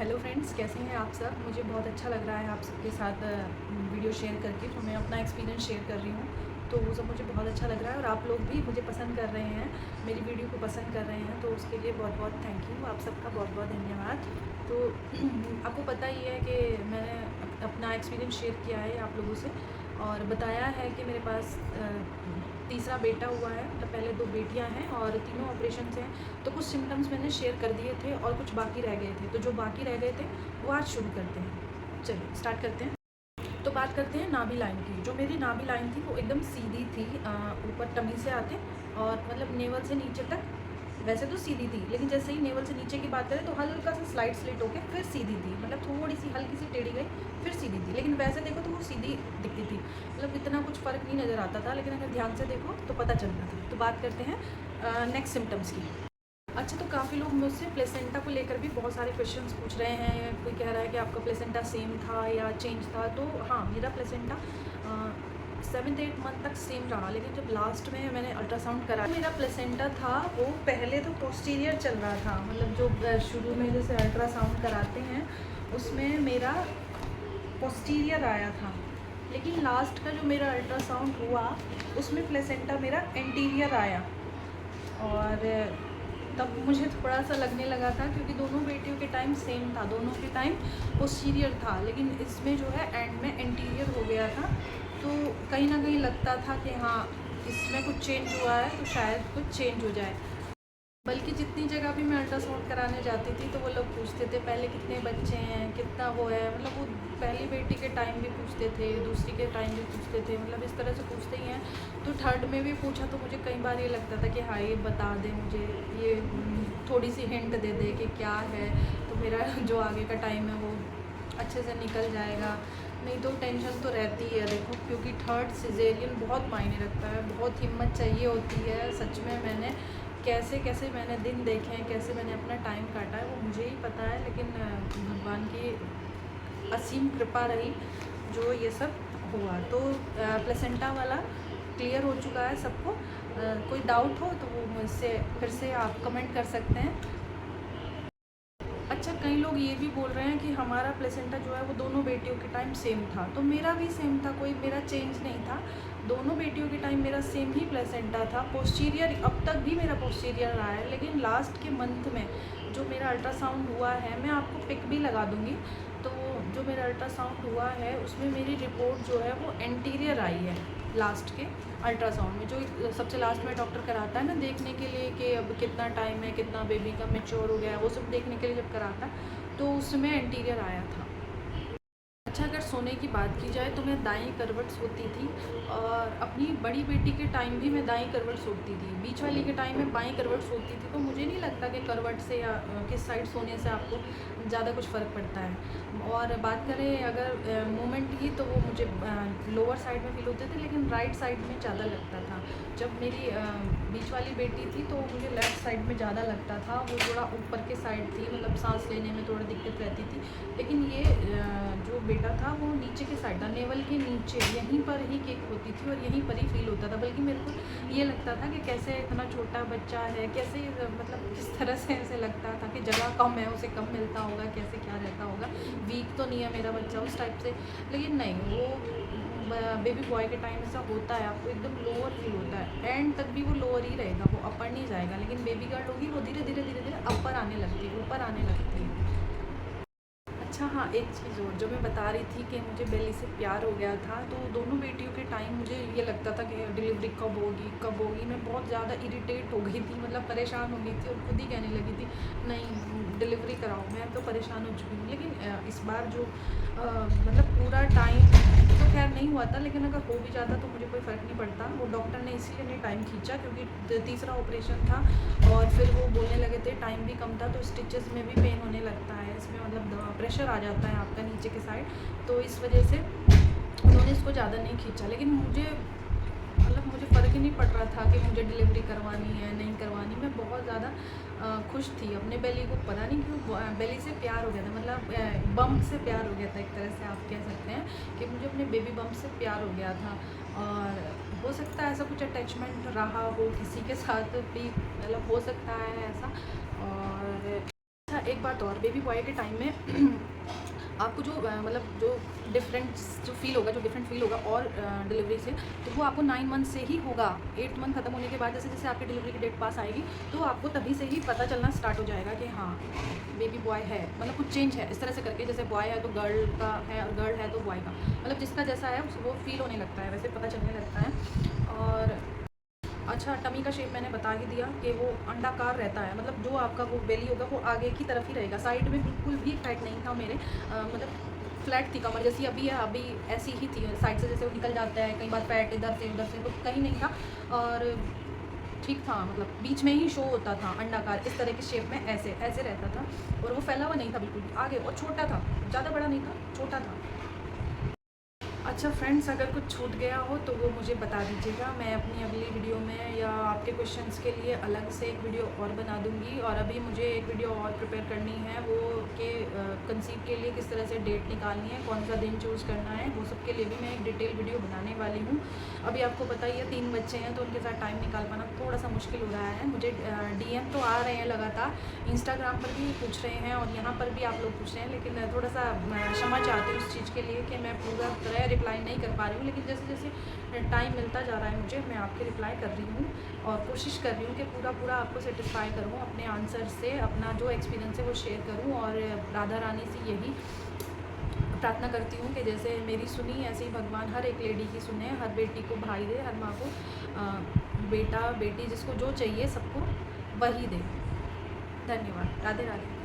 Hello friends, कैसे हैं आप सब। मुझे बहुत अच्छा लग रहा है आप सबके साथ वीडियो शेयर करके। तो मैं अपना एक्सपीरियंस शेयर कर रही हूँ, तो वो सब मुझे बहुत अच्छा लग रहा है और आप लोग भी मुझे पसंद कर रहे हैं, मेरी वीडियो को पसंद कर रहे हैं, तो उसके लिए बहुत बहुत थैंक यू, आप सबका बहुत बहुत धन्यवाद। तो आपको पता ही है कि मैंने अपना एक्सपीरियंस शेयर किया है आप लोगों से और बताया है कि मेरे पास तीसरा बेटा हुआ है। मतलब पहले 2 बेटियां हैं और तीनों ऑपरेशन हैं। तो कुछ सिम्टम्स मैंने शेयर कर दिए थे और कुछ बाकी रह गए थे, तो जो बाकी रह गए थे वो आज शुरू करते हैं। चलिए स्टार्ट करते हैं। तो बात करते हैं नाभि लाइन की। जो मेरी नाभि लाइन थी वो एकदम सीधी थी, ऊपर टमी से आते और मतलब नेवल से नीचे तक वैसे तो सीधी थी, लेकिन जैसे ही नेवल से नीचे की बात करें तो हल्का सा स्लाइड स्लिट होकर फिर सीधी थी। मतलब थोड़ी सी हल्की सी टेढ़ी गई फिर सीधी थी, लेकिन वैसे देखो तो वो सीधी दिखती थी। मतलब इतना कुछ फ़र्क नहीं नज़र आता था, लेकिन अगर ध्यान से देखो तो पता चलता था। तो बात करते हैं नेक्स्ट सिम्टम्स की। अच्छा, तो काफ़ी लोग मुझसे प्लेसेंटा को लेकर भी बहुत सारे क्वेश्चंस पूछ रहे हैं। कोई कह रहा है कि आपका प्लेसेंटा सेम था या चेंज था। तो हाँ, मेरा प्लेसेंटा 7-8 मंथ तक सेम रहा, लेकिन जब लास्ट में मैंने अल्ट्रासाउंड करा, मेरा प्लेसेंटा था वो पहले तो पोस्टीरियर चल रहा था। मतलब जो शुरू में जैसे अल्ट्रासाउंड कराते हैं उसमें मेरा पोस्टीरियर आया था, लेकिन लास्ट का जो मेरा अल्ट्रासाउंड हुआ उसमें प्लेसेंटा मेरा एंटीरियर आया। और तब मुझे थोड़ा सा लगने लगा था, क्योंकि दोनों बेटियों के टाइम सेम था, दोनों के टाइम पोस्टीरियर था, लेकिन इसमें जो है एंड में एंटीरियर हो गया था। तो कहीं ना कहीं लगता था कि हाँ, इसमें कुछ चेंज हुआ है तो शायद कुछ चेंज हो जाए। बल्कि जितनी जगह भी मैं अल्ट्रासाउंड कराने जाती थी तो वो लोग पूछते थे पहले कितने बच्चे हैं, कितना वो है। मतलब वो पहली बेटी के टाइम भी पूछते थे, दूसरी के टाइम भी पूछते थे, मतलब इस तरह से पूछते ही हैं। तो थर्ड में भी पूछा तो मुझे कई बार ये लगता था कि हाँ, ये बता दे मुझे, ये थोड़ी सी हिंट दे दे कि क्या है, तो मेरा जो आगे का टाइम है वो अच्छे से निकल जाएगा। नहीं तो टेंशन तो रहती है देखो, क्योंकि थर्ड सिजेरियन बहुत मायने रखता है, बहुत हिम्मत चाहिए होती है। सच में मैंने कैसे कैसे मैंने दिन देखे हैं, कैसे मैंने अपना टाइम काटा है वो मुझे ही पता है, लेकिन भगवान की असीम कृपा रही जो ये सब हुआ। तो प्लेसेंटा वाला क्लियर हो चुका है सबको। कोई डाउट हो तो वो मुझसे फिर से आप कमेंट कर सकते हैं। अच्छा, कई लोग ये भी बोल रहे हैं कि हमारा प्लेसेंटा जो है वो दोनों बेटियों के टाइम सेम था। तो मेरा भी सेम था, कोई मेरा चेंज नहीं था। दोनों बेटियों के टाइम मेरा सेम ही प्लेसेंटा था। पोस्टीरियर अब तक भी मेरा पोस्टीरियर रहा है, लेकिन लास्ट के मंथ में जो मेरा अल्ट्रासाउंड हुआ है, मैं आपको पिक भी लगा दूँगी। तो जो मेरा अल्ट्रासाउंड हुआ है उसमें मेरी रिपोर्ट जो है वो एंटीरियर आई है। लास्ट के अल्ट्रासाउंड में जो सबसे लास्ट में डॉक्टर कराता है ना, देखने के लिए कि अब कितना टाइम है, कितना बेबी का मैच्योर हो गया है, वो सब देखने के लिए जब कराता है तो उसमें एंटीरियर आया था। अच्छा, अगर सोने की बात की जाए तो मैं दाईं करवट सोती थी, और अपनी बड़ी बेटी के टाइम भी मैं दाईं करवट सोती थी। बीच वाली के टाइम में बाईं करवट सोती थी। तो मुझे नहीं लगता कि करवट से या किस साइड सोने से आपको ज़्यादा कुछ फ़र्क पड़ता है। और बात करें अगर मोमेंट की, तो वो मुझे लोअर साइड में फील होते थे, लेकिन राइट साइड में ज़्यादा लगता था। जब मेरी बीच वाली बेटी थी तो मुझे लेफ़्ट साइड में ज़्यादा लगता था, वो थोड़ा ऊपर के साइड थी, मतलब सांस लेने में थोड़ा दिक्कत रहती थी। लेकिन ये जो बेटा था वो नीचे के साइड था, नेवल के नीचे, यहीं पर ही केक होती थी और यहीं पर ही फील होता था। बल्कि मेरे को ये लगता था कि कैसे इतना छोटा बच्चा है, कैसे मतलब किस तरह से ऐसे लगता था कि जगह कम है, उसे कम मिलता होगा, कैसे क्या रहता होगा, वीक तो नहीं है मेरा बच्चा उस टाइप से। लेकिन नहीं, वो बेबी बॉय के टाइम ऐसा होता है, आपको एकदम लोअर फील होता है, एंड तक भी वो लोअर ही रहेगा, वो अपर नहीं जाएगा। लेकिन बेबी गर्ल होगी वो धीरे धीरे धीरे धीरे अपर आने लगती है, ऊपर आने लगती है। अच्छा हाँ, एक चीज़ और जो मैं बता रही थी कि मुझे बेली से प्यार हो गया था। तो दोनों बेटियों के टाइम मुझे ये लगता था कि डिलीवरी कब होगी कब होगी। मैं बहुत ज़्यादा इरिटेट हो गई थी, मतलब परेशान हो गई थी, और खुद ही कहने लगी थी नहीं डिलीवरी कराओ। मैं तो परेशान हो चुकी हूँ। लेकिन इस बार जो मतलब पूरा टाइम तो खैर नहीं हुआ था, लेकिन अगर हो भी जाता तो मुझे कोई फ़र्क नहीं पड़ता। वो डॉक्टर ने इसीलिए नहीं टाइम खींचा क्योंकि तीसरा ऑपरेशन था, और फिर वो बोलने लगे थे टाइम भी कम था, तो स्टिचेस में भी पेन होने लगता है, इसमें मतलब प्रेशर आ जाता है आपका नीचे के साइड, तो इस वजह से उन्होंने इसको ज़्यादा नहीं खींचा। लेकिन मुझे मतलब मुझे फ़र्क ही नहीं पड़ रहा था कि मुझे डिलीवरी करवानी है नहीं करवानी। मैं बहुत ज़्यादा खुश थी अपने बेली को, पता नहीं क्यों बेली से प्यार हो गया था, मतलब बम्प से प्यार हो गया था, एक तरह से आप कह सकते हैं कि मुझे अपने बेबी बम्प से प्यार हो गया था। और हो सकता है ऐसा कुछ अटैचमेंट रहा हो किसी के साथ भी, मतलब हो सकता है ऐसा। और अच्छा, एक बात और, बेबी बॉय के टाइम में आपको जो मतलब जो डिफरेंट फील होगा और डिलीवरी से, तो वो आपको 9 मंथ से ही होगा। 8th मंथ खत्म होने के बाद जैसे जैसे आपकी डिलीवरी की डेट पास आएगी, तो आपको तभी से ही पता चलना स्टार्ट हो जाएगा कि हाँ बेबी बॉय है, मतलब कुछ चेंज है। इस तरह से करके, जैसे बॉय है तो गर्ल का है और गर्ल है तो बॉय का, मतलब जिसका जैसा है वो फील होने लगता है, वैसे पता चलने लगता है। और अच्छा, टमी का शेप मैंने बता ही दिया कि वो अंडाकार रहता है, मतलब जो आपका वो बेली होगा वो आगे की तरफ ही रहेगा, साइड में बिल्कुल भी फैट नहीं था मेरे, मतलब फ्लैट थी कमर जैसी अभी है, अभी ऐसी ही थी, साइड से जैसे वो निकल जाता है कई बार फैट इधर से उधर से, तो कहीं नहीं था और ठीक था, मतलब बीच में ही शो होता था अंडाकार इस तरह के शेप में, ऐसे ऐसे रहता था और वो फैला हुआ नहीं था बिल्कुल भी आगे, और छोटा था, ज़्यादा बड़ा नहीं था, छोटा था। अच्छा फ्रेंड्स, अगर कुछ छूट गया हो तो वो मुझे बता दीजिएगा, मैं अपनी अगली वीडियो में या आपके क्वेश्चंस के लिए अलग से एक वीडियो और बना दूंगी। और अभी मुझे एक वीडियो और प्रिपेयर करनी है, वो कि कंसीव के लिए किस तरह से डेट निकालनी है, कौन सा दिन चूज़ करना है, वो सब के लिए भी मैं एक डिटेल वीडियो बनाने वाली हूँ। अभी आपको पता ही है 3 बच्चे हैं, तो उनके साथ टाइम निकाल पाना थोड़ा सा मुश्किल हो रहा है। मुझे DM तो आ रहे हैं लगातार, इंस्टाग्राम पर भी पूछ रहे हैं और यहाँ पर भी आप लोग पूछ रहे हैं, लेकिन थोड़ा सा क्षमा चाहती हूँ उस चीज़ के लिए कि मैं पूरा तरह रिप्लाई नहीं कर पा रही हूँ, लेकिन जैसे जैसे टाइम मिलता जा रहा है मुझे, मैं आपके रिप्लाई कर रही हूँ और कोशिश कर रही हूँ कि पूरा आपको सेटिस्फाई करूँ अपने आंसर से, अपना जो एक्सपीरियंस है वो शेयर करूँ। और राधा रानी से यही प्रार्थना करती हूँ कि जैसे मेरी सुनी, ऐसे ही भगवान हर एक लेडी की सुने, हर बेटी को भाई दे, हर माँ को बेटा बेटी, जिसको जो चाहिए सबको वही दे। धन्यवाद। राधे राधे।